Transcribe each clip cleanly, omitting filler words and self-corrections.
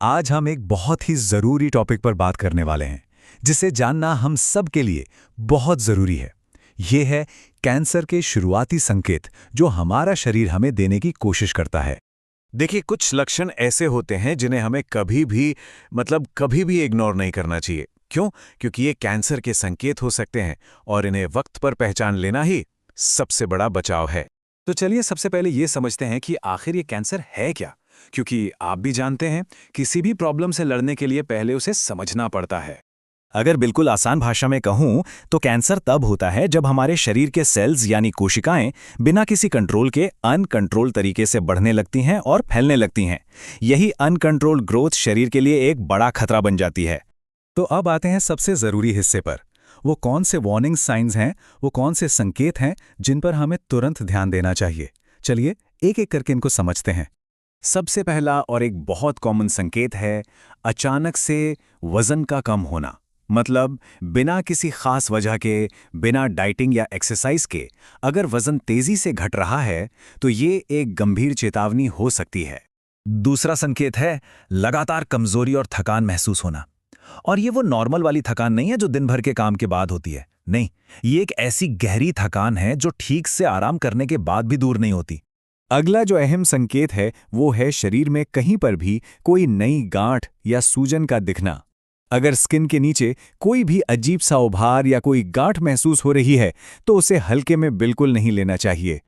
आज हम एक बहुत ही ज़रूरी टॉपिक पर बात करने वाले हैं, जिसे जानना हम सब के लिए बहुत ज़रूरी है। ये है कैंसर के शुरुआती संकेत जो हमारा शरीर हमें देने की कोशिश करता है। देखिए, कुछ लक्षण ऐसे होते हैं जिन्हें हमें कभी भी इग्नोर नहीं करना चाहिए। क्यों? क्योंकि ये कैंसर के संकेत हो सकते हैं और इन्हें वक्त पर पहचान लेना ही सबसे बड़ा बचाव है। तो चलिए सबसे पहले ये समझते हैं कि आखिर ये कैंसर है क्या, क्योंकि आप भी जानते हैं किसी भी प्रॉब्लम से लड़ने के लिए पहले उसे समझना पड़ता है। अगर बिल्कुल आसान भाषा में कहूं तो कैंसर तब होता है जब हमारे शरीर के सेल्स यानी कोशिकाएं बिना किसी कंट्रोल के अनकंट्रोल तरीके से बढ़ने लगती हैं और फैलने लगती हैं। यही अनकंट्रोल्ड ग्रोथ शरीर के लिए एक बड़ा खतरा बन जाती है। तो अब आते हैं सबसे ज़रूरी हिस्से पर। वो कौन से वार्निंग साइंस हैं, वो कौन से संकेत हैं जिन पर हमें तुरंत ध्यान देना चाहिए। चलिए एक एक करके इनको समझते हैं। सबसे पहला और एक बहुत कॉमन संकेत है अचानक से वजन का कम होना। मतलब बिना किसी खास वजह के, बिना डाइटिंग या एक्सरसाइज के अगर वजन तेजी से घट रहा है तो ये एक गंभीर चेतावनी हो सकती है। दूसरा संकेत है लगातार कमजोरी और थकान महसूस होना। और ये वो नॉर्मल वाली थकान नहीं है जो दिन भर के काम के बाद होती है। नहीं, ये एक ऐसी गहरी थकान है जो ठीक से आराम करने के बाद भी दूर नहीं होती। अगला जो अहम संकेत है वो है शरीर में कहीं पर भी कोई नई गांठ या सूजन का दिखना। अगर स्किन के नीचे कोई भी अजीब सा उभार या कोई गांठ महसूस हो रही है तो उसे हल्के में बिल्कुल नहीं लेना चाहिए।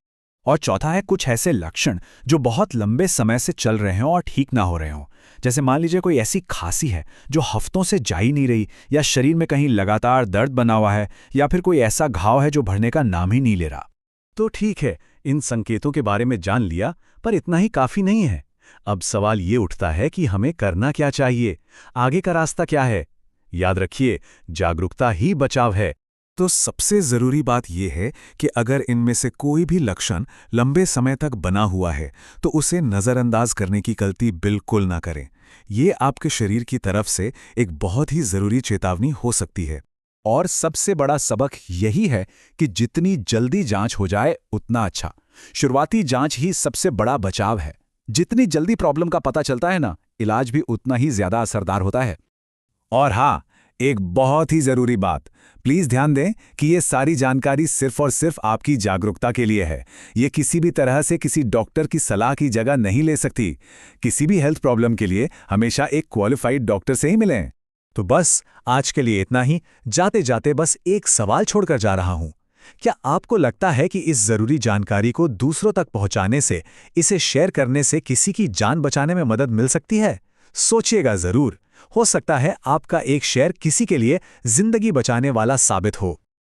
और चौथा है कुछ ऐसे लक्षण जो बहुत लंबे समय से चल रहे हों और ठीक ना हो रहे हों। जैसे मान लीजिए कोई ऐसी खांसी है जो हफ्तों से जा ही नहीं रही, या शरीर में कहीं लगातार दर्द बना हुआ है, या फिर कोई ऐसा घाव है जो भरने का नाम ही नहीं ले रहा। तो ठीक है, इन संकेतों के बारे में जान लिया, पर इतना ही काफी नहीं है। अब सवाल ये उठता है कि हमें करना क्या चाहिए, आगे का रास्ता क्या है। याद रखिए, जागरूकता ही बचाव है। तो सबसे ज़रूरी बात यह है कि अगर इनमें से कोई भी लक्षण लंबे समय तक बना हुआ है तो उसे नज़रअंदाज करने की गलती बिल्कुल ना करें। ये आपके शरीर की तरफ से एक बहुत ही ज़रूरी चेतावनी हो सकती है। और सबसे बड़ा सबक यही है कि जितनी जल्दी जांच हो जाए उतना अच्छा। शुरुआती जांच ही सबसे बड़ा बचाव है। जितनी जल्दी प्रॉब्लम का पता चलता है ना, इलाज भी उतना ही ज्यादा असरदार होता है। और हाँ, एक बहुत ही जरूरी बात, प्लीज ध्यान दें कि ये सारी जानकारी सिर्फ और सिर्फ आपकी जागरूकता के लिए है। ये किसी भी तरह से किसी डॉक्टर की सलाह की जगह नहीं ले सकती। किसी भी हेल्थ प्रॉब्लम के लिए हमेशा एक क्वालिफाइड डॉक्टर से ही मिलें। तो बस आज के लिए इतना ही। जाते जाते बस एक सवाल छोड़कर जा रहा हूं। क्या आपको लगता है कि इस जरूरी जानकारी को दूसरों तक पहुंचाने से, इसे शेयर करने से किसी की जान बचाने में मदद मिल सकती है? सोचिएगा जरूर। हो सकता है आपका एक शेयर किसी के लिए जिंदगी बचाने वाला साबित हो।